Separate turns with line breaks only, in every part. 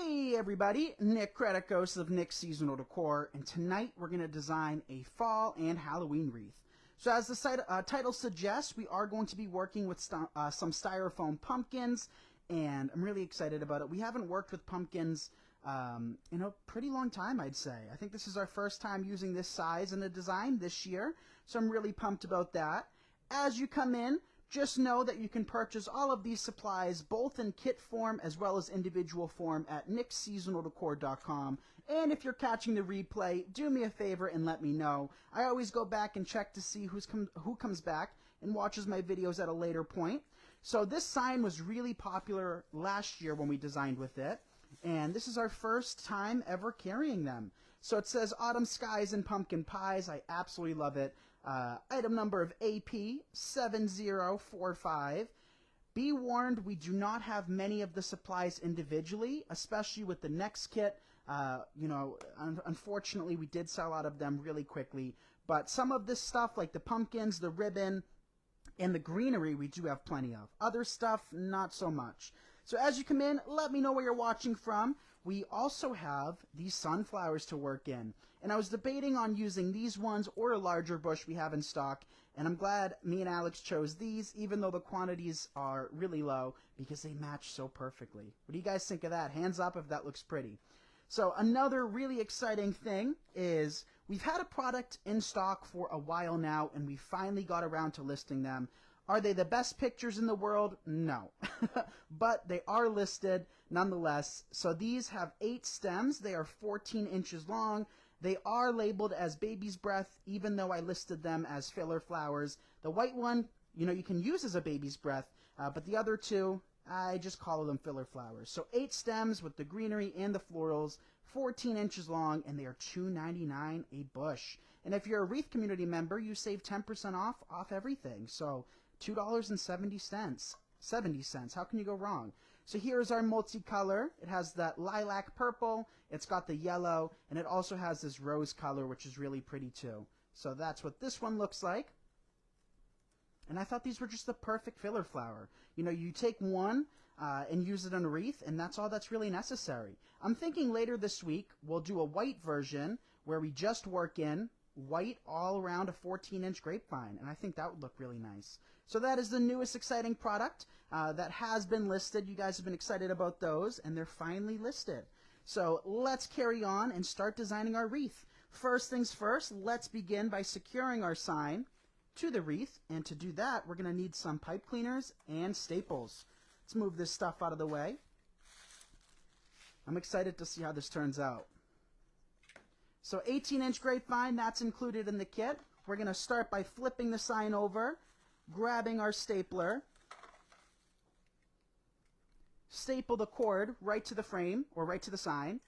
Hey everybody, Nick Kretikos of Nick's Seasonal Decor, and tonight we're going to design a fall and Halloween wreath. So as the title suggests, we are going to be working with some styrofoam pumpkins, and I'm really excited about it. We haven't worked with pumpkins in a pretty long time, I'd say. I think this is our first time using this size in a design this year, so I'm really pumped about that. As you come in, just know that you can purchase all of these supplies both in kit form as well as individual form at nicksseasonaldecor.com. And if you're catching the replay, do me a favor and let me know. I always go back and check to see who comes back and watches my videos at a later point. So this sign was really popular last year when we designed with it. And this is our first time ever carrying them. So it says Autumn Skies and Pumpkin Pies. I absolutely love it. Item number of AP 7045. Be warned, we do not have many of the supplies individually, especially with the next kit. Unfortunately, we did sell out of them really quickly. But some of this stuff, like the pumpkins, the ribbon, and the greenery, we do have plenty of. Other stuff, not so much. So as you come in, let me know where you're watching from. We also have these sunflowers to work in. And I was debating on using these ones or a larger bush we have in stock. And I'm glad me and Alex chose these, even though the quantities are really low, because they match so perfectly. What do you guys think of that? Hands up if that looks pretty. So another really exciting thing is we've had a product in stock for a while now, and we finally got around to listing them. Are they the best pictures in the world? No. But they are listed nonetheless. So these have 8 stems. They are 14 inches long. They are labeled as baby's breath, even though I listed them as filler flowers. The white one, you can use as a baby's breath, but the other two, I just call them filler flowers. So 8 stems with the greenery and the florals, 14 inches long, and they are $2.99 a bush. And if you're a Wreath community member, you save 10% off everything. So $2.70. 70 cents. How can you go wrong? So here's our multicolor. It has that lilac purple, it's got the yellow, and it also has this rose color, which is really pretty too. So that's what this one looks like. And I thought these were just the perfect filler flower. You take one and use it on a wreath, and that's all that's really necessary. I'm thinking later this week we'll do a white version where we just work in white all around a 14-inch grapevine, and I think that would look really nice. So that is the newest exciting product that has been listed. You guys have been excited about those, and they're finally listed. So let's carry on and start designing our wreath. First things first, let's begin by securing our sign to the wreath, and to do that we're going to need some pipe cleaners and staples. Let's move this stuff out of the way. I'm excited to see how this turns out. So 18-inch grapevine, that's included in the kit. We're going to start by flipping the sign over, grabbing our stapler, staple the cord right to the frame or right to the sign.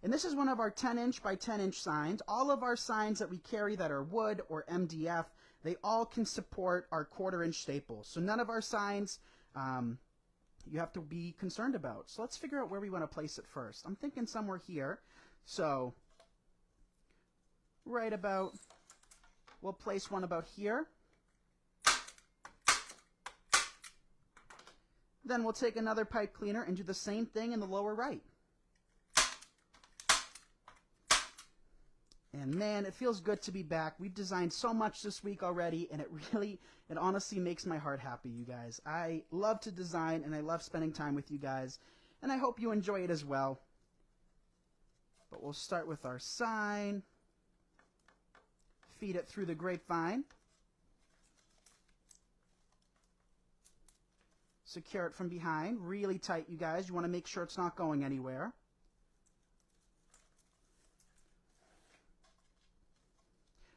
And this is one of our 10-inch by 10-inch signs. All of our signs that we carry that are wood or MDF, they all can support our 1/4-inch staples. So none of our signs you have to be concerned about. So let's figure out where we want to place it first. I'm thinking somewhere here. So right about, we'll place one about here. Then we'll take another pipe cleaner and do the same thing in the lower right. And man, it feels good to be back. We've designed so much this week already, and it honestly makes my heart happy, you guys. I love to design, and I love spending time with you guys, and I hope you enjoy it as well. But we'll start with our sign. Feed it through the grapevine. Secure it from behind, really tight, you guys. You want to make sure it's not going anywhere.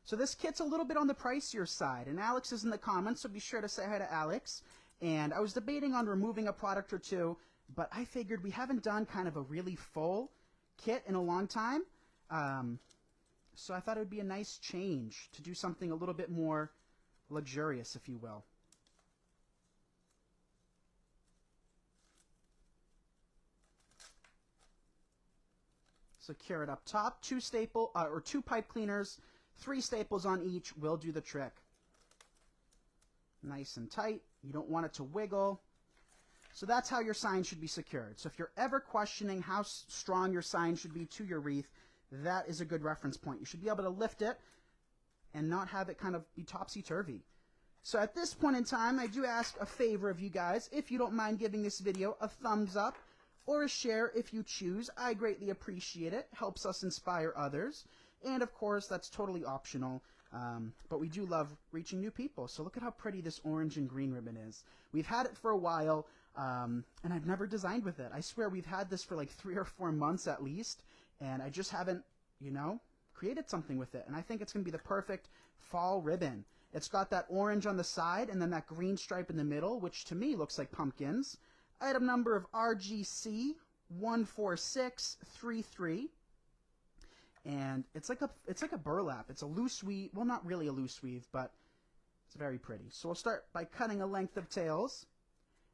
So this kit's a little bit on the pricier side, and Alex is in the comments, so be sure to say hi to Alex. And I was debating on removing a product or two, but I figured we haven't done kind of a really full kit in a long time. So I thought it would be a nice change to do something a little bit more luxurious, if you will. Secure it up top. 2 pipe cleaners, 3 staples on each will do the trick. Nice and tight. You don't want it to wiggle. So that's how your sign should be secured. So if you're ever questioning how strong your sign should be to your wreath, that is a good reference point. You should be able to lift it and not have it kind of be topsy-turvy. So at this point in time, I do ask a favor of you guys. If you don't mind giving this video a thumbs up or a share if you choose, I greatly appreciate it. Helps us inspire others. And of course, that's totally optional. But we do love reaching new people. So look at how pretty this orange and green ribbon is. We've had it for a while, and I've never designed with it. I swear we've had this for like 3 or 4 months at least, and I just haven't, you know, created something with it. And I think it's going to be the perfect fall ribbon. It's got that orange on the side and then that green stripe in the middle, which to me looks like pumpkins. Item number of RGC 14633. And it's like a burlap. It's a loose weave. Well, not really a loose weave, but it's very pretty. So we'll start by cutting a length of tails.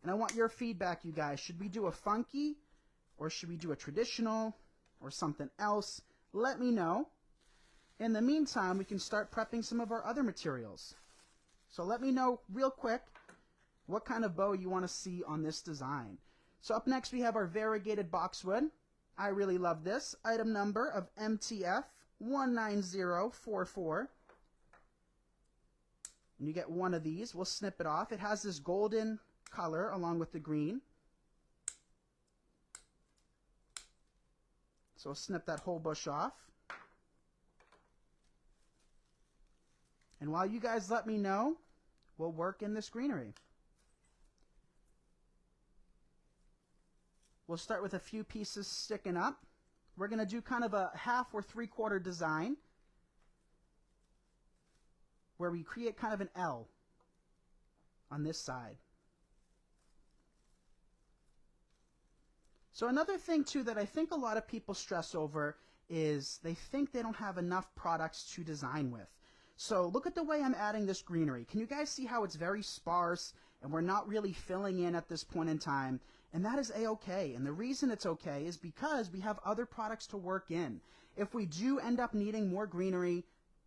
And I want your feedback, you guys. Should we do a funky, or should we do a traditional, or something else? Let me know. In the meantime, we can start prepping some of our other materials. So let me know real quick what kind of bow you want to see on this design. So up next we have our variegated boxwood. I really love this. Item number of MTF 19044. And you get one of these. We'll snip it off. It has this golden color along with the green. So we'll snip that whole bush off. And while you guys let me know, we'll work in this greenery. We'll start with a few pieces sticking up. We're going to do kind of a 1/2 or 3/4 design where we create kind of an L on this side. So another thing too that I think a lot of people stress over is they think they don't have enough products to design with. So look at the way I'm adding this greenery. Can you guys see how it's very sparse and we're not really filling in at this point in time? And that is a-okay. And the reason it's okay is because we have other products to work in. If we do end up needing more greenery,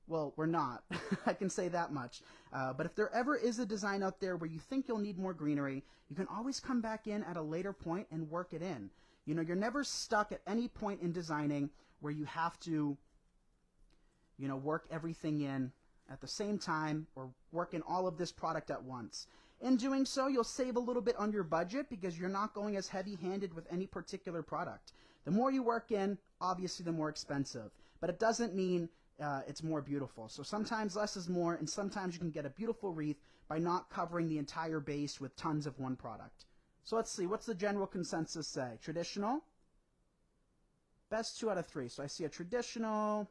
well, we're not. I can say that much. But if there ever is a design out there where you think you'll need more greenery, you can always come back in at a later point and work it in. You know, you're never stuck at any point in designing where you have to, you know, work everything in at the same time or work in all of this product at once. In doing so, you'll save a little bit on your budget because you're not going as heavy-handed with any particular product. The more you work in, obviously the more expensive, but it doesn't mean it's more beautiful. So sometimes less is more, and sometimes you can get a beautiful wreath by not covering the entire base with tons of one product. So let's see, what's the general consensus say? Traditional? Best 2 out of 3. So I see a traditional.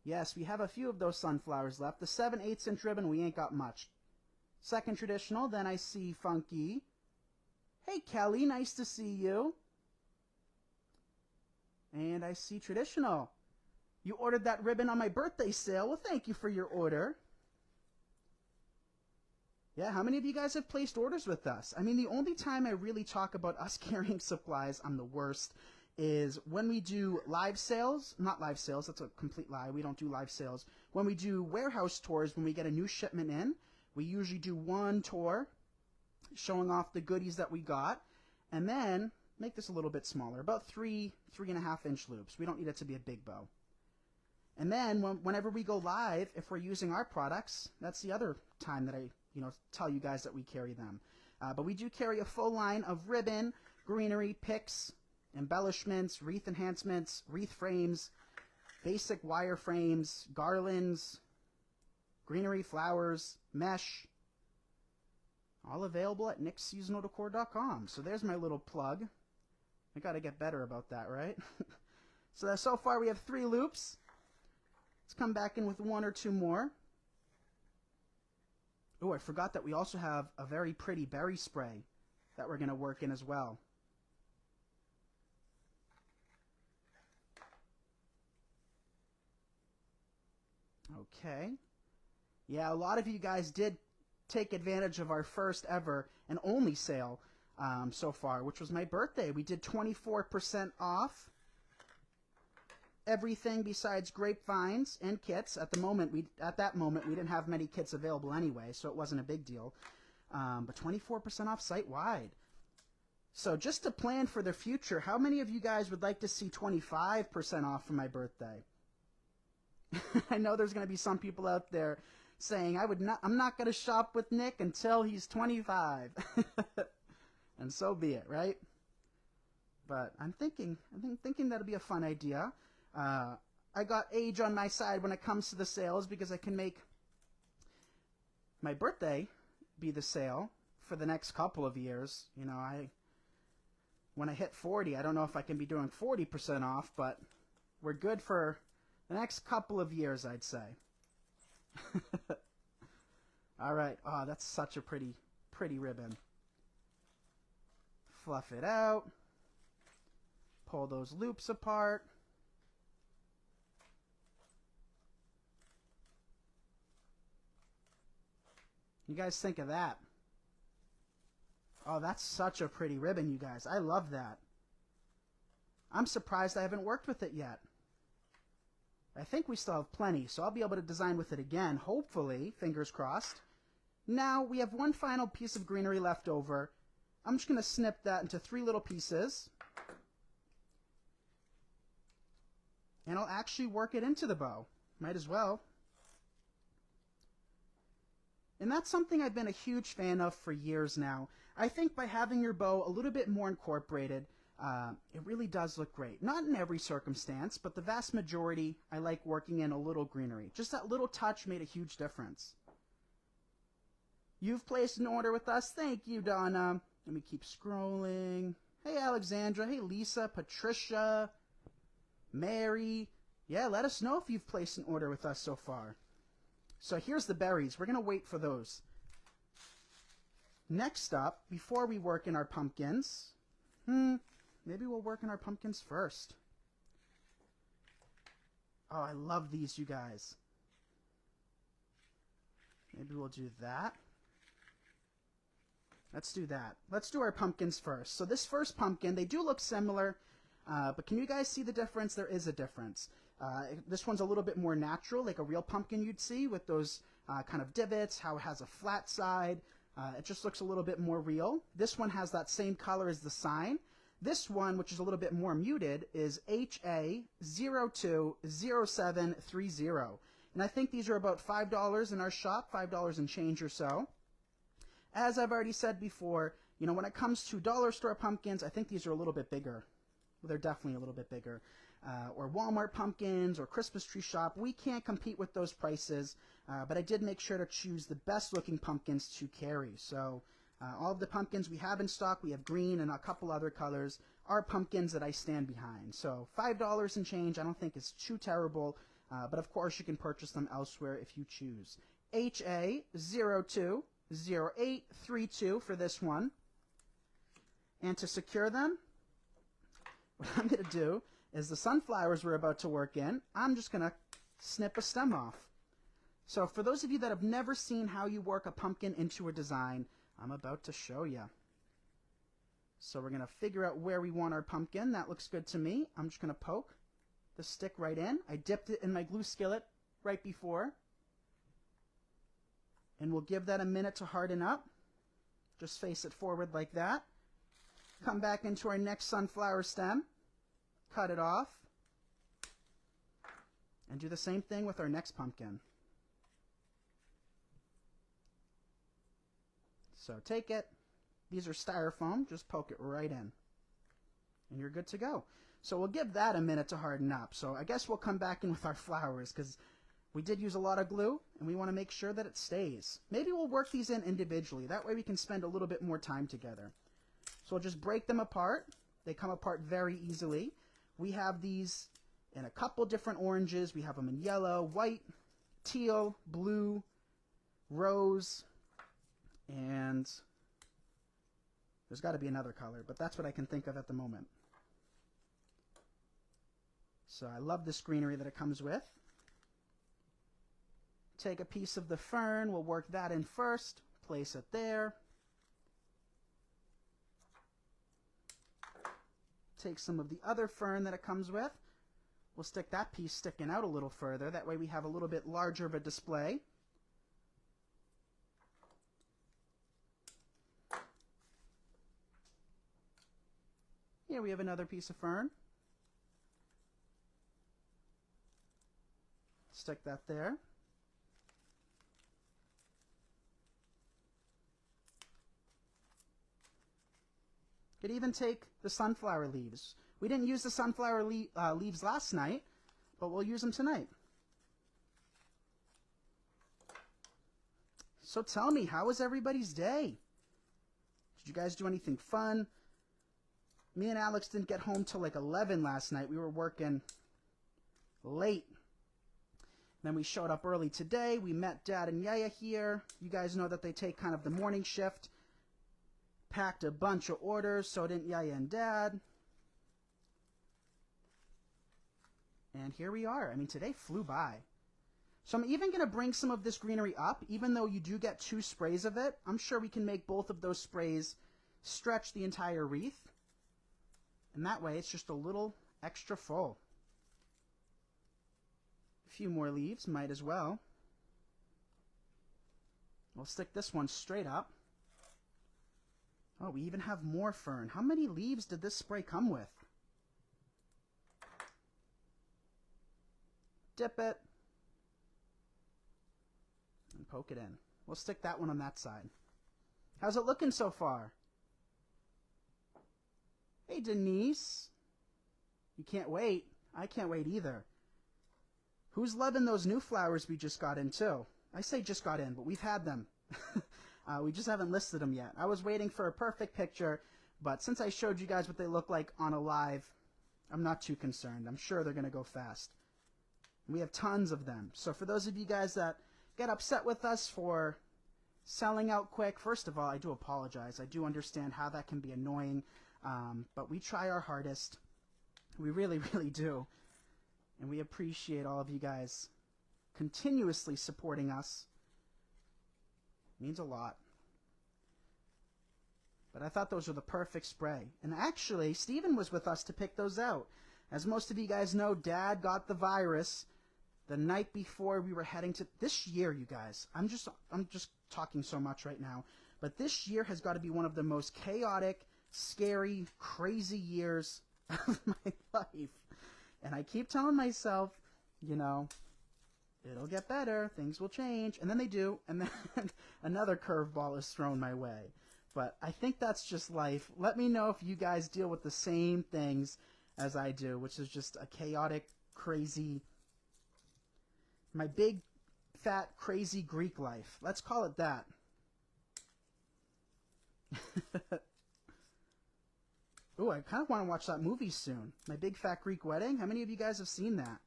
Yes, we have a few of those sunflowers left. The 7/8 inch ribbon, we ain't got much. Second traditional, then I see funky. Hey Kelly, nice to see you. And I see traditional. You ordered that ribbon on my birthday sale. Well, thank you for your order. Yeah, how many of you guys have placed orders with us? I mean, the only time I really talk about us carrying supplies, I'm the worst, is when we do live sales. Not live sales, that's a complete lie. We don't do live sales. When we do warehouse tours, when we get a new shipment in, we usually do one tour showing off the goodies that we got, and then make this a little bit smaller, about 3.5 inch loops. We don't need it to be a big bow. And then whenever we go live, if we're using our products, that's the other time that I tell you guys that we carry them. But we do carry a full line of ribbon, greenery, picks, embellishments, wreath enhancements, wreath frames, basic wire frames, garlands, greenery, flowers, mesh, all available at nicksseasonaldecor.com. So there's my little plug. I got to get better about that, right? So far we have 3 loops. Let's come back in with 1 or 2 more. Oh, I forgot that we also have a very pretty berry spray that we're going to work in as well. Okay. Yeah, a lot of you guys did take advantage of our first ever and only sale so far, which was my birthday. We did 24% off everything besides grapevines and kits. At that moment, we didn't have many kits available anyway, so it wasn't a big deal. but 24% off site-wide. So just to plan for the future, how many of you guys would like to see 25% off for my birthday? I know there's going to be some people out there saying, I'm not going to shop with Nick until he's 25. And so be it, right? But I'm thinking that'll be a fun idea. I got age on my side when it comes to the sales because I can make my birthday be the sale for the next couple of years. You know, when I hit 40, I don't know if I can be doing 40% off, but we're good for the next couple of years, I'd say. All right. Oh, that's such a pretty ribbon. Fluff it out. Pull those loops apart. You guys think of that? Oh, that's such a pretty ribbon, you guys. I love that. I'm surprised I haven't worked with it yet. I think we still have plenty, so I'll be able to design with it again, hopefully, fingers crossed. Now, we have one final piece of greenery left over. I'm just going to snip that into 3 little pieces. And I'll actually work it into the bow. Might as well. And that's something I've been a huge fan of for years now. I think by having your bow a little bit more incorporated, it really does look great. Not in every circumstance, but the vast majority, I like working in a little greenery. Just that little touch made a huge difference. You've placed an order with us. Thank you, Donna. Let me keep scrolling. Hey, Alexandra. Hey, Lisa, Patricia, Mary. Yeah, let us know if you've placed an order with us so far. So here's the berries. We're going to wait for those. Next up, before we work in our pumpkins, maybe we'll work in our pumpkins first. Oh, I love these, you guys. Maybe we'll do that. Let's do that. Let's do our pumpkins first. So this first pumpkin, they do look similar, but can you guys see the difference? There is a difference. This one's a little bit more natural, like a real pumpkin you'd see with those kind of divots, how it has a flat side. It just looks a little bit more real. This one has that same color as the sign. This one, which is a little bit more muted, is HA020730. And I think these are about $5 in our shop, $5 and change or so. As I've already said before, you know, when it comes to dollar store pumpkins, I think these are a little bit bigger. Well, they're definitely a little bit bigger. Or Walmart pumpkins or Christmas tree shop. We can't compete with those prices, but I did make sure to choose the best looking pumpkins to carry. So all of the pumpkins we have in stock, we have green and a couple other colors, are pumpkins that I stand behind. So $5 and change, I don't think is too terrible, but of course you can purchase them elsewhere if you choose. HA020832 for this one. And to secure them, what I'm going to do is the sunflowers we're about to work in, I'm just going to snip a stem off. So for those of you that have never seen how you work a pumpkin into a design, I'm about to show you. So we're going to figure out where we want our pumpkin. That looks good to me. I'm just going to poke the stick right in. I dipped it in my glue skillet right before. And we'll give that a minute to harden up. Just face it forward like that. Come back into our next sunflower stem. Cut it off. And do the same thing with our next pumpkin. So take it. These are styrofoam. Just poke it right in. And you're good to go. So we'll give that a minute to harden up. So I guess we'll come back in with our flowers because we did use a lot of glue and we want to make sure that it stays. Maybe we'll work these in individually. That way we can spend a little bit more time together. So we'll just break them apart. They come apart very easily. We have these in a couple different oranges. We have them in yellow, white, teal, blue, rose, and there's got to be another color, but that's what I can think of at the moment. So I love this greenery that it comes with. Take a piece of the fern. We'll work that in first. Place it there. Take some of the other fern that it comes with. We'll stick that piece sticking out a little further. That way we have a little bit larger of a display. Here we have another piece of fern. Stick that there. Could even take the sunflower leaves. We didn't use the sunflower leaves last night, but we'll use them tonight. So tell me, how was everybody's day? Did you guys do anything fun? Me and Alex didn't get home till like 11 last night. We were working late. Then we showed up early today. We met Dad and Yaya here. You guys know that they take kind of the morning shift. Packed a bunch of orders, so didn't Yaya and Dad. And here we are. I mean, today flew by. So I'm even going to bring some of this greenery up, even though you do get 2 sprays of it. I'm sure we can make both of those sprays stretch the entire wreath. And that way, it's just a little extra full. A few more leaves, might as well. We'll stick this one straight up. Oh, we even have more fern. How many leaves did this spray come with? Dip it. And poke it in. We'll stick that one on that side. How's it looking so far? Hey, Denise. You can't wait. I can't wait either. Who's loving those new flowers we just got in, too? I say just got in, but we've had them. We just haven't listed them yet. I was waiting for a perfect picture, but since I showed you guys what they look like on a live, I'm not too concerned. I'm sure they're going to go fast. We have tons of them. So for those of you guys that get upset with us for selling out quick, first of all, I do apologize. I do understand how that can be annoying, but we try our hardest. We really, really do. And we appreciate all of you guys continuously supporting us. It means a lot. But I thought those were the perfect spray. And actually, Steven was with us to pick those out. As most of you guys know, Dad got the virus the night before we were heading to... This year, you guys, I'm just talking so much right now, but this year has got to be one of the most chaotic, scary, crazy years of my life. And I keep telling myself, you know, it'll get better, things will change, and then they do, and then another curveball is thrown my way. But I think that's just life. Let me know if you guys deal with the same things as I do, which is just a chaotic, crazy... My big, fat, crazy Greek life. Let's call it that. Ooh, I kind of want to watch that movie soon. My Big Fat Greek Wedding. How many of you guys have seen that?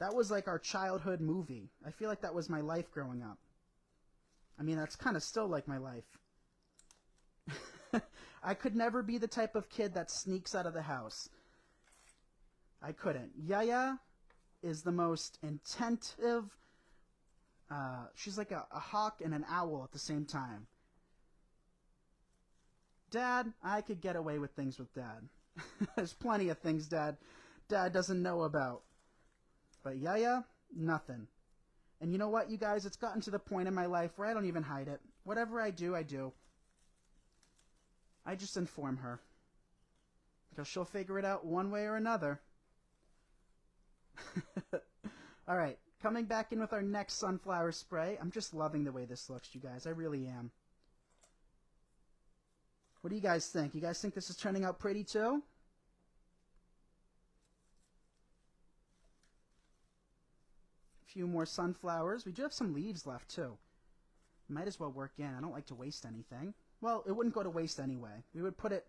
That was like our childhood movie. I feel like that was my life growing up. I mean, that's kind of still like my life. I could never be the type of kid that sneaks out of the house. I couldn't. Yaya is the most attentive. She's like a hawk and an owl at the same time. Dad, I could get away with things with Dad. There's plenty of things Dad doesn't know about. But Yaya, nothing. And you know what, you guys? It's gotten to the point in my life where I don't even hide it. Whatever I do, I do. I just inform her. Because she'll figure it out one way or another. All right, coming back in with our next sunflower spray. I'm just loving the way this looks, you guys. I really am. What do you guys think? You guys think this is turning out pretty too? A few more sunflowers. We do have some leaves left too. Might as well work in. I don't like to waste anything. Well, it wouldn't go to waste anyway. We would put it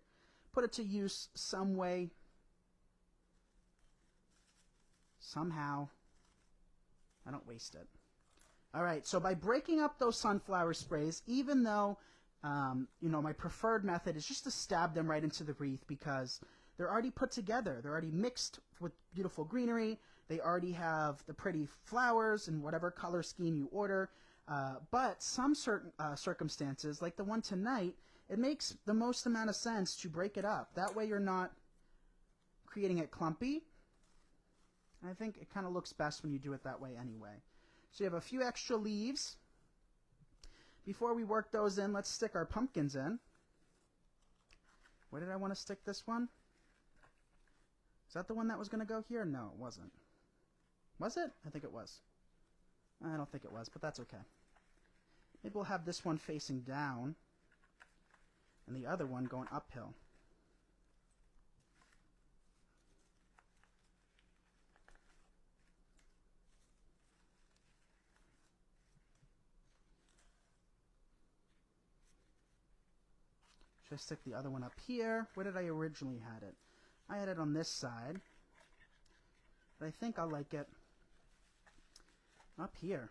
to use some way. Somehow. I don't waste it. All right, so by breaking up those sunflower sprays, even though, you know, my preferred method is just to stab them right into the wreath because they're already put together. They're already mixed with beautiful greenery. They already have the pretty flowers in whatever color scheme you order. But some certain circumstances, like the one tonight, it makes the most amount of sense to break it up. That way you're not creating it clumpy. I think it kind of looks best when you do it that way anyway. So you have a few extra leaves. Before we work those in, let's stick our pumpkins in. Where did I want to stick this one? Is that the one that was going to go here? No, it wasn't. Was it? I think it was. I don't think it was, but that's okay. Maybe we'll have this one facing down and the other one going uphill. Should I stick the other one up here? Where did I originally had it? I had it on this side. But I think I like it up here.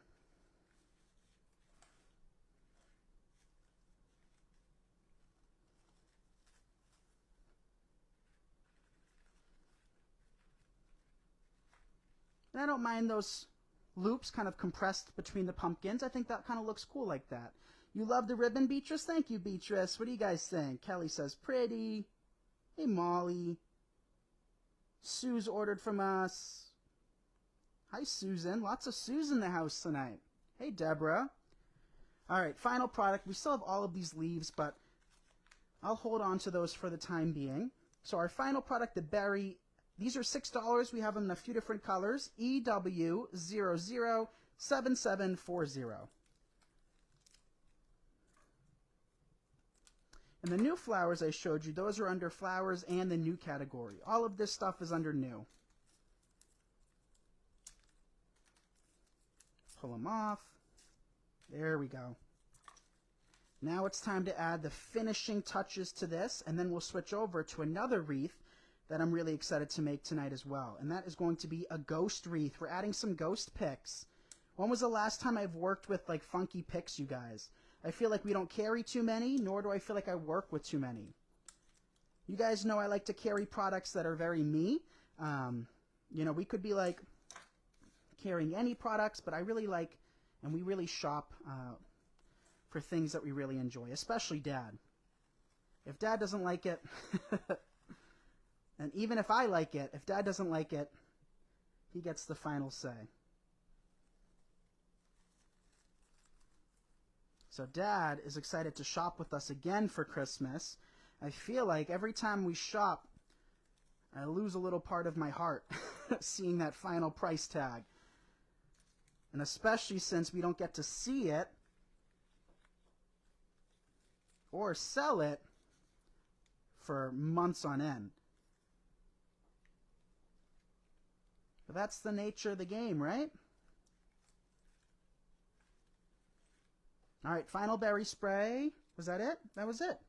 And I don't mind those loops kind of compressed between the pumpkins. I think that kind of looks cool like that. You love the ribbon, Beatrice? Thank you, Beatrice. What do you guys think? Kelly says pretty. Hey, Molly. Sue's ordered from us. Hi, Susan. Lots of Sue's in the house tonight. Hey, Deborah. All right, final product. We still have all of these leaves, but I'll hold on to those for the time being. So our final product, the berry. These are $6. We have them in a few different colors. EW007740. And the new flowers I showed you, those are under flowers and the new category. All of this stuff is under new. Pull them off. There we go. Now it's time to add the finishing touches to this, and then we'll switch over to another wreath that I'm really excited to make tonight as well. And that is going to be a ghost wreath. We're adding some ghost picks. When was the last time I've worked with like funky picks, you guys? I feel like we don't carry too many, nor do I feel like I work with too many. You guys know I like to carry products that are very me. You know, we could be like carrying any products, but I really like, and we really shop for things that we really enjoy, especially Dad. If Dad doesn't like it, and even if I like it, if Dad doesn't like it, he gets the final say. So Dad is excited to shop with us again for Christmas. I feel like every time we shop, I lose a little part of my heart seeing that final price tag. And especially since we don't get to see it or sell it for months on end. But that's the nature of the game, right? All right, final berry spray. Was that it? That was it.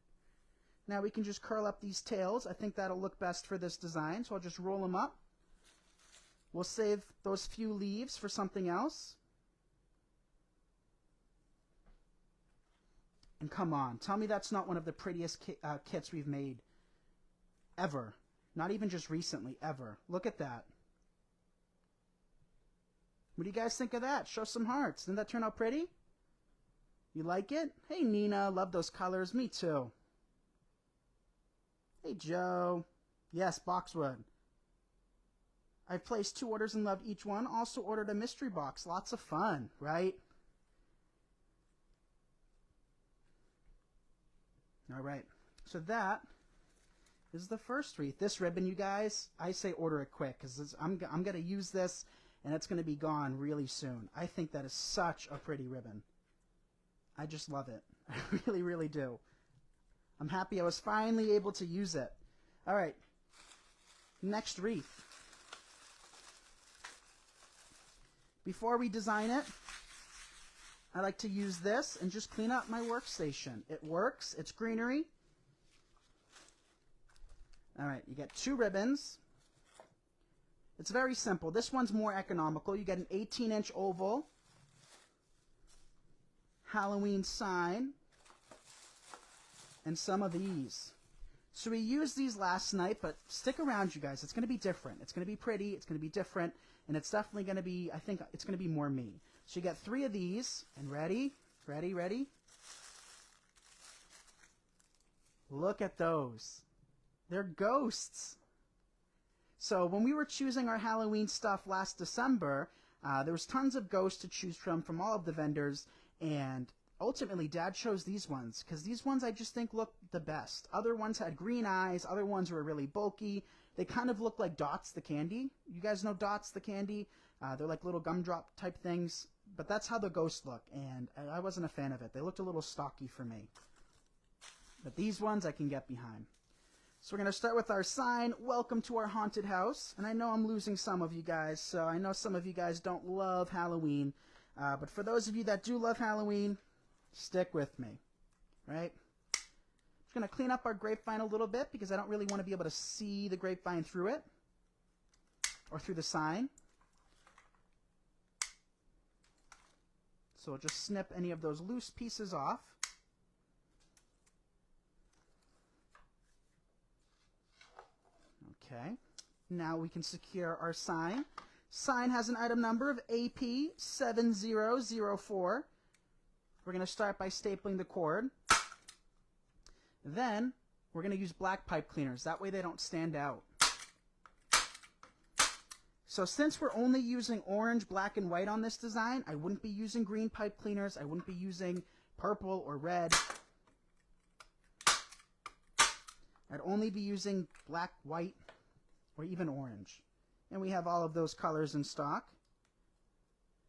Now we can just curl up these tails. I think that'll look best for this design, so I'll just roll them up. We'll save those few leaves for something else. And come on, tell me that's not one of the prettiest kits we've made ever. Not even just recently, ever. Look at that. What do you guys think of that? Show some hearts. Didn't that turn out pretty? You like it? Hey, Nina. Love those colors. Me too. Hey, Joe. Yes, Boxwood. I've placed 2 orders and loved each one. Also ordered a mystery box. Lots of fun, right? All right. So that is the first wreath. This ribbon, you guys, I say order it quick because I'm going to use this and it's going to be gone really soon. I think that is such a pretty ribbon. I just love it. I really, really do. I'm happy I was finally able to use it. All right. Next wreath. Before we design it, I like to use this and just clean up my workstation. It works. It's greenery. All right. You get 2 ribbons. It's very simple. This one's more economical. You get an 18-inch oval Halloween sign, and some of these. So we used these last night, but stick around, you guys. It's going to be different. It's going to be pretty. It's going to be different, and it's definitely going to be, I think it's going to be more me. So you get 3 of these, and ready? Ready, ready? Look at those. They're ghosts. So when we were choosing our Halloween stuff last December, there was tons of ghosts to choose from all of the vendors, and ultimately, Dad chose these ones because these ones I just think look the best. Other ones had green eyes. Other ones were really bulky. They kind of look like Dots the candy. You guys know Dots the candy? They're like little gumdrop type things. But that's how the ghosts look, and I wasn't a fan of it. They looked a little stocky for me. But these ones I can get behind. So we're going to start with our sign, welcome to our haunted house. And I know I'm losing some of you guys, so I know some of you guys don't love Halloween. But for those of you that do love Halloween, stick with me, right? Just going to clean up our grapevine a little bit because I don't really want to be able to see the grapevine through it or through the sign. So we'll just snip any of those loose pieces off. Okay, now we can secure our sign. Sign has an item number of AP7004. We're going to start by stapling the cord. Then we're going to use black pipe cleaners. That way they don't stand out. So since we're only using orange, black, and white on this design, I wouldn't be using green pipe cleaners. I wouldn't be using purple or red. I'd only be using black, white, or even orange. And we have all of those colors in stock.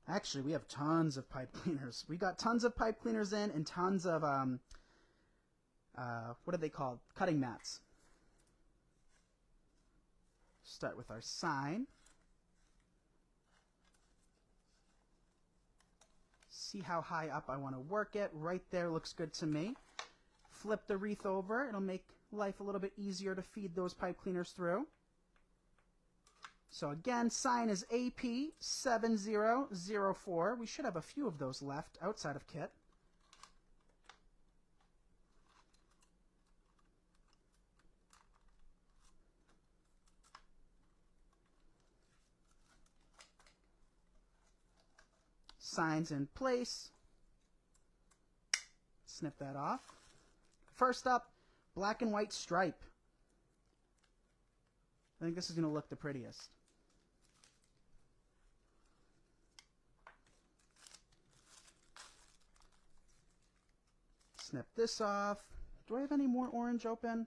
Actually, we have tons of pipe cleaners. We got tons of pipe cleaners in and tons of, what are they called? Cutting mats. Start with our sign. See how high up I want to work it. Right there looks good to me. Flip the wreath over. It'll make life a little bit easier to feed those pipe cleaners through. So again, sign is AP7004. We should have a few of those left outside of kit. Sign's in place. Snip that off. First up, black and white stripe. I think this is going to look the prettiest. Snip this off. Do I have any more orange open?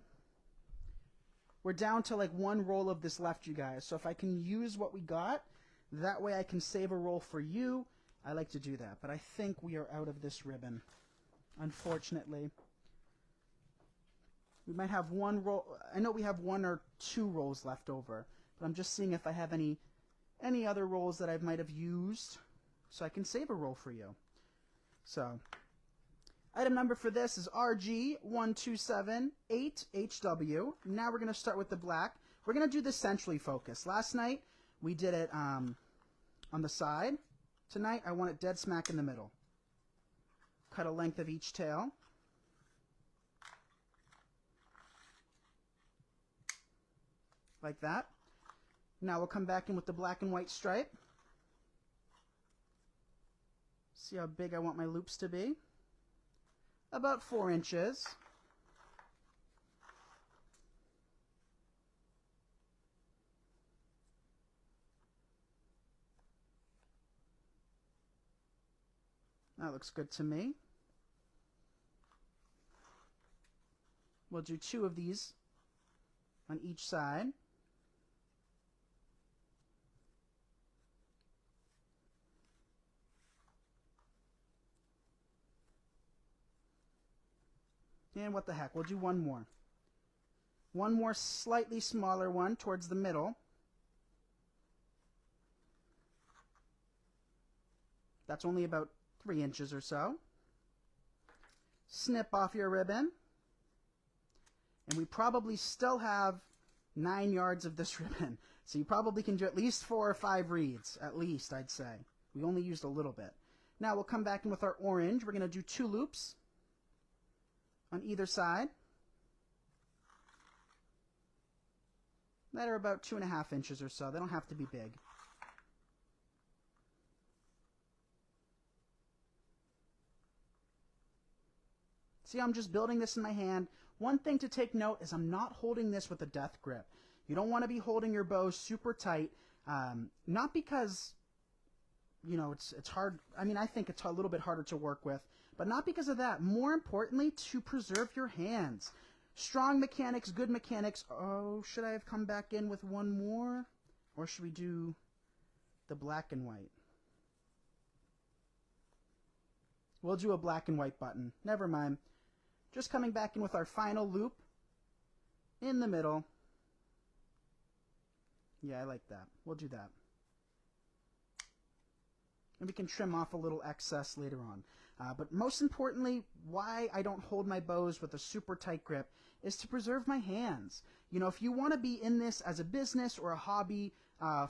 We're down to like one roll of this left, you guys. So if I can use what we got, that way I can save a roll for you. I like to do that, but I think we are out of this ribbon, unfortunately. We might have one roll. I know we have one or two rolls left over, but I'm just seeing if I have any other rolls that I might have used so I can save a roll for you. So, item number for this is RG1278HW. Now we're going to start with the black. We're going to do this centrally focused. Last night, we did it on the side. Tonight, I want it dead smack in the middle. Cut a length of each tail. Like that. Now we'll come back in with the black and white stripe. See how big I want my loops to be. About 4 inches. That looks good to me. We'll do 2 of these on each side. And what the heck, we'll do one more. One more slightly smaller one towards the middle. That's only about 3 inches or so. Snip off your ribbon. And we probably still have 9 yards of this ribbon. So you probably can do at least 4 or 5 reeds, at least, I'd say. We only used a little bit. Now we'll come back in with our orange. We're going to do 2 loops on either side. That are about 2.5 inches or so. They don't have to be big. See how I'm just building this in my hand? One thing to take note is I'm not holding this with a death grip. You don't want to be holding your bow super tight. Not because, you know, it's hard. I mean, I think it's a little bit harder to work with. But not because of that. More importantly, to preserve your hands. Strong mechanics, good mechanics. Oh, should I have come back in with one more? Or should we do the black and white? We'll do a black and white button. Never mind. Just coming back in with our final loop in the middle. Yeah, I like that. We'll do that. And we can trim off a little excess later on. But most importantly, why I don't hold my bows with a super tight grip is to preserve my hands. You know, if you want to be in this as a business or a hobby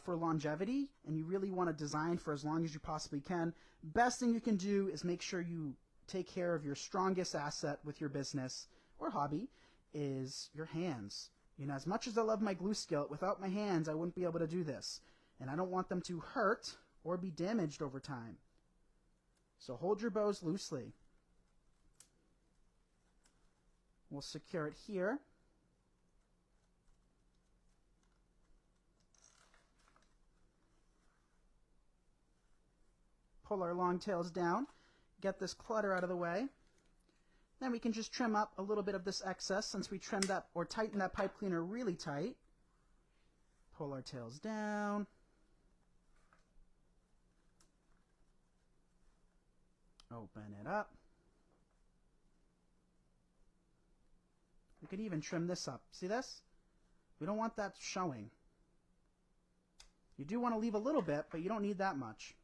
for longevity, and you really want to design for as long as you possibly can, best thing you can do is make sure you take care of your strongest asset with your business or hobby is your hands. You know, as much as I love my glue skillet, without my hands, I wouldn't be able to do this. And I don't want them to hurt or be damaged over time. So hold your bows loosely. We'll secure it here. Pull our long tails down, get this clutter out of the way. Then we can just trim up a little bit of this excess since we trimmed up or tightened that pipe cleaner really tight. Pull our tails down. Open it up. We could even trim this up. See this? We don't want that showing. You do want to leave a little bit, but you don't need that much.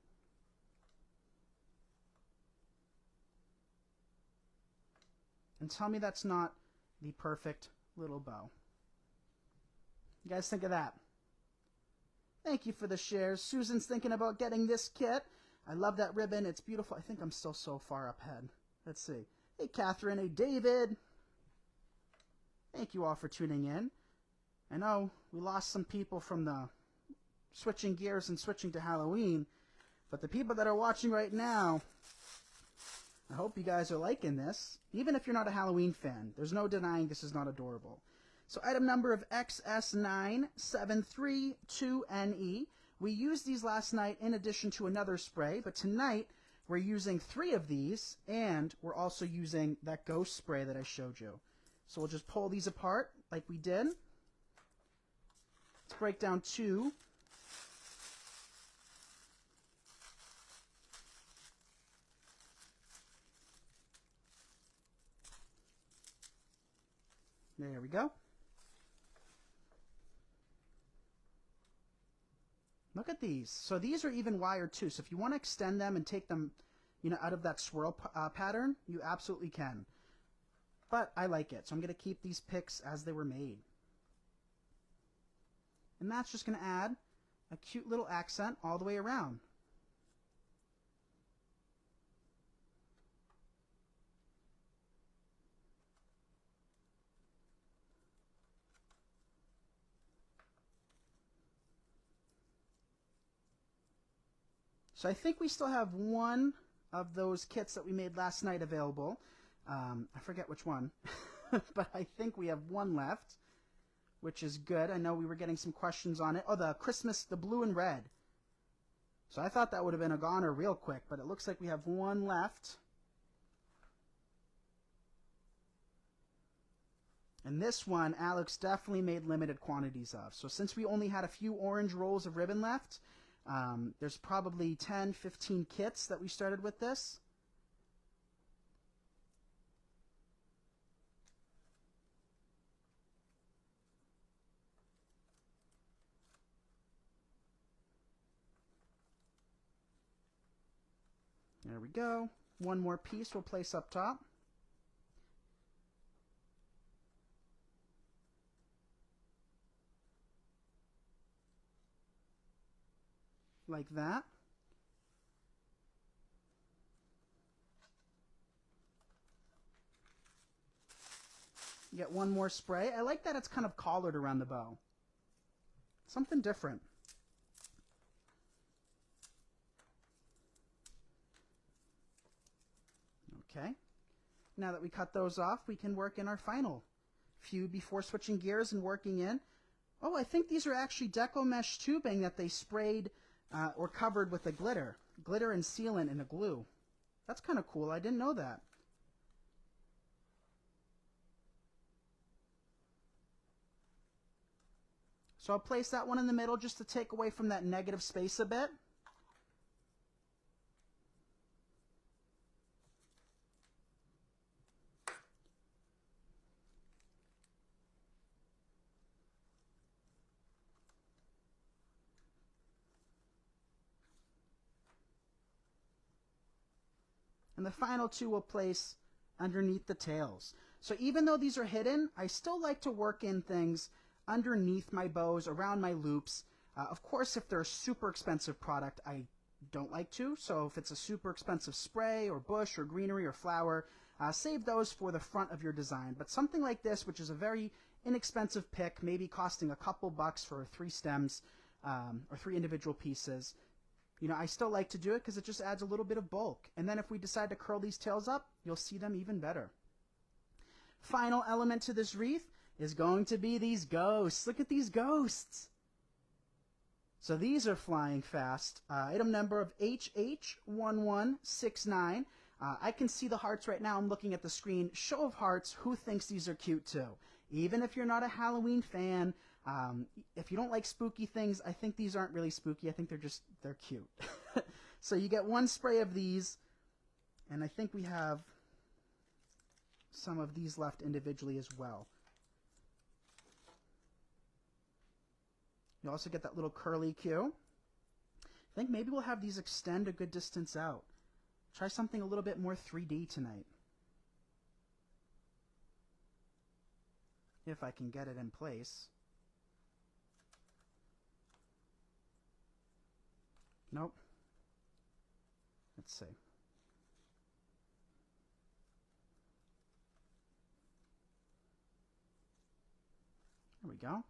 And tell me that's not the perfect little bow. You guys think of that? Thank you for the shares. Susan's thinking about getting this kit. I love that ribbon. It's beautiful. I think I'm still so far up ahead. Let's see. Hey, Catherine. Hey, David. Thank you all for tuning in. I know we lost some people from the switching gears and switching to Halloween, but the people that are watching right now, I hope you guys are liking this. Even if you're not a Halloween fan, there's no denying this is not adorable. So item number of XS9732NE. We used these last night in addition to another spray, but tonight we're using 3 of these, and we're also using that ghost spray that I showed you. So we'll just pull these apart like we did. Let's break down 2. There we go. Look at these. So these are even wired too. So if you want to extend them and take them, you know, out of that swirl pattern, you absolutely can. But I like it. So I'm going to keep these picks as they were made. And that's just going to add a cute little accent all the way around. So I think we still have one of those kits that we made last night available. I forget which one, but I think we have one left, which is good. I know we were getting some questions on it. Oh, the Christmas, the blue and red. So I thought that would have been a goner real quick, but it looks like we have one left. And this one, Alex definitely made limited quantities of. So since we only had a few orange rolls of ribbon left, there's probably 10, 15 kits that we started with this. There we go. One more piece we'll place up top. Like that. Get one more spray. I like that it's kind of collared around the bow. Something different. Okay. Now that we cut those off, we can work in our final few before switching gears and working in. Oh, I think these are actually deco mesh tubing that they sprayed or covered with a glitter and sealant and a glue. That's kind of cool. I didn't know that. So I'll place that one in the middle just to take away from that negative space a bit. And the final two we'll place underneath the tails. So even though these are hidden, I still like to work in things underneath my bows, around my loops. Of course, if they're a super expensive product, I don't like to. So if it's a super expensive spray or bush or greenery or flower, save those for the front of your design. But something like this, which is a very inexpensive pick, maybe costing a couple bucks for 3 stems or 3 individual pieces, you know, I still like to do it because it just adds a little bit of bulk. And then if we decide to curl these tails up, you'll see them even better. Final element to this wreath is going to be these ghosts. Look at these ghosts. So these are flying fast. Item number of HH1169. I can see the hearts right now. I'm looking at the screen. Show of hearts. Who thinks these are cute too? Even if you're not a Halloween fan, if you don't like spooky things, I think these aren't really spooky. I think they're cute. So you get 1 spray of these, and I think we have some of these left individually as well. You also get that little curly cue. I think maybe we'll have these extend a good distance out. Try something a little bit more 3D tonight. If I can get it in place. Nope. Let's see. There we go.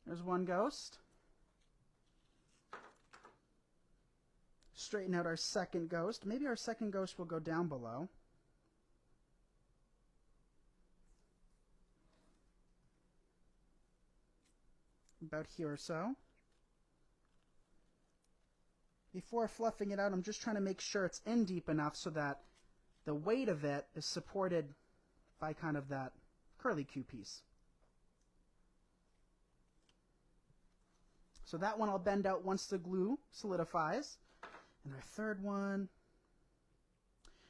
There's one ghost. Straighten out our second ghost. Maybe our second ghost will go down below. About here or so. Before fluffing it out, I'm just trying to make sure it's in deep enough so that the weight of it is supported by kind of that curly Q piece. So that one I'll bend out once the glue solidifies. And our third one,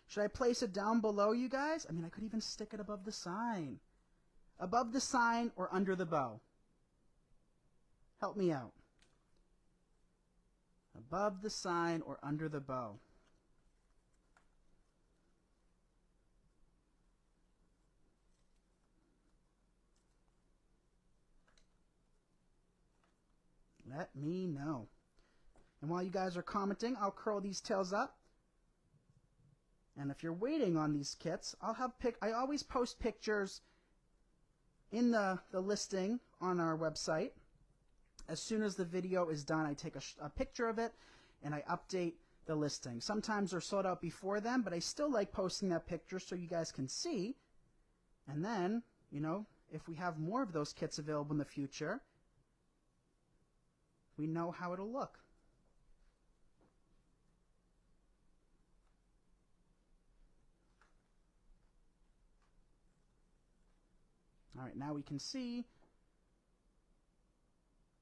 should I place it down below, you guys? I mean, I could even stick it above the sign. Above the sign or under the bow? Help me out. Above the sign or under the bow? Let me know. And while you guys are commenting, I'll curl these tails up. And if you're waiting on these kits, I always post pictures in the listing on our website. As soon as the video is done, I take a picture of it and I update the listing. Sometimes they're sold out before then, but I still like posting that picture so you guys can see. And then, you know, if we have more of those kits available in the future, we know how it'll look. All right, now we can see.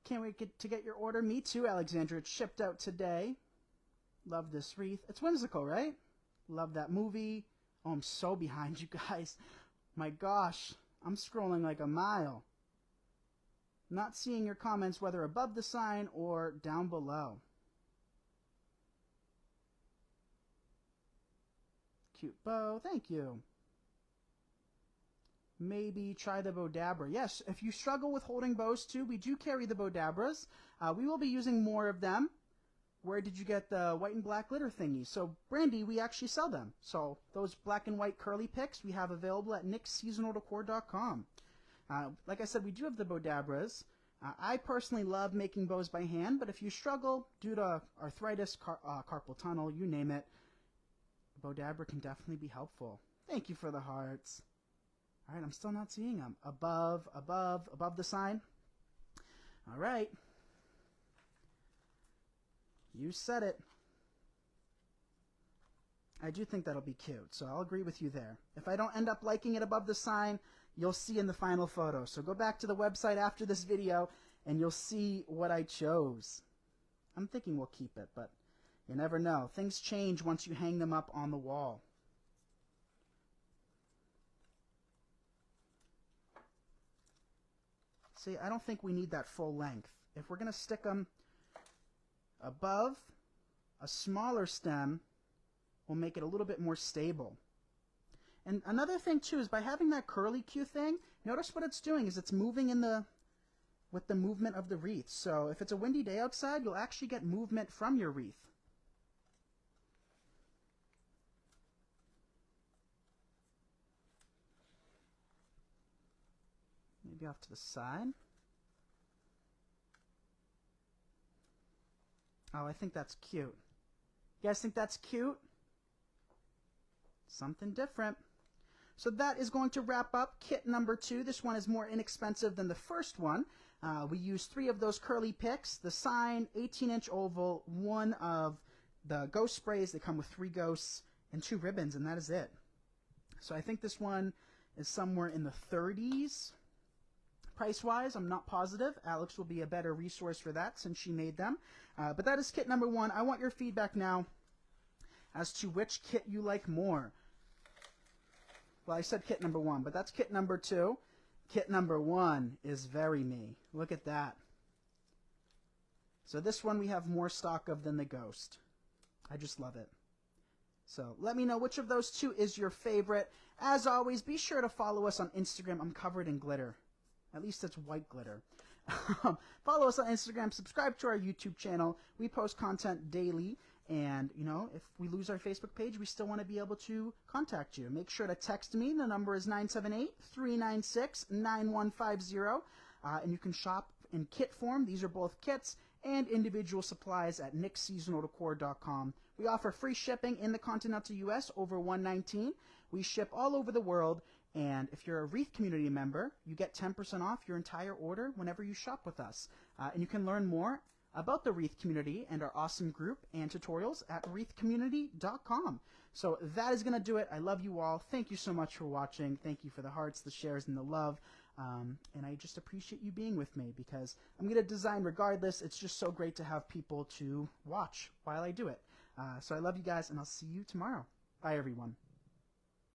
Can't wait to get your order. Me too, Alexandra. It's shipped out today. Love this wreath. It's whimsical, right? Love that movie. Oh, I'm so behind, you guys. My gosh, I'm scrolling like a mile. Not seeing your comments, whether above the sign or down below. Cute bow. Thank you. Maybe try the Bodabra. Yes, if you struggle with holding bows too, we do carry the Bodabras. We will be using more of them. Where did you get the white and black glitter thingy? So, Brandy, we actually sell them. So, those black and white curly picks we have available at nicksseasonaldecor.com. Like I said, we do have the Bodabras. I personally love making bows by hand, but if you struggle due to arthritis, carpal tunnel, you name it, Bodabra can definitely be helpful. Thank you for the hearts. All right, I'm still not seeing them. Above the sign. All right. You said it. I do think that'll be cute, so I'll agree with you there. If I don't end up liking it above the sign, you'll see in the final photo. So go back to the website after this video, and you'll see what I chose. I'm thinking we'll keep it, but you never know. Things change once you hang them up on the wall. See, I don't think we need that full length. If we're going to stick them above a smaller stem, we'll make it a little bit more stable. And another thing too is by having that curly Q thing, notice what it's doing is it's moving with the movement of the wreath. So if it's a windy day outside, you'll actually get movement from your wreath. Maybe off to the side. Oh, I think that's cute. You guys think that's cute? Something different. So that is going to wrap up kit number 2. This one is more inexpensive than the first one. We used 3 of those curly picks, the sign, 18-inch oval, 1 of the ghost sprays. They come with 3 ghosts and 2 ribbons, and that is it. So I think this one is somewhere in the 30s. Price-wise, I'm not positive. Alex will be a better resource for that since she made them. But that is kit number 1. I want your feedback now as to which kit you like more. Well, I said kit number 1, but that's kit number 2. Kit number 1 is very me. Look at that. So this one we have more stock of than the ghost. I just love it. So let me know which of those 2 is your favorite. As always, be sure to follow us on Instagram. I'm covered in glitter. At least it's white glitter. Follow us on Instagram. Subscribe to our YouTube channel. We post content daily. And, you know, if we lose our Facebook page, we still want to be able to contact you. Make sure to text me. The number is 978-396-9150. And you can shop in kit form. These are both kits and individual supplies at nicksseasonaldecor.com. We offer free shipping in the continental U.S. over $119. We ship all over the world. And if you're a Wreath community member, you get 10% off your entire order whenever you shop with us. And you can learn more about the Wreath community and our awesome group and tutorials at wreathcommunity.com. So that is going to do it. I love you all. Thank you so much for watching. Thank you for the hearts, the shares, and the love. And I just appreciate you being with me because I'm going to design regardless. It's just so great to have people to watch while I do it. So I love you guys, and I'll see you tomorrow. Bye, everyone.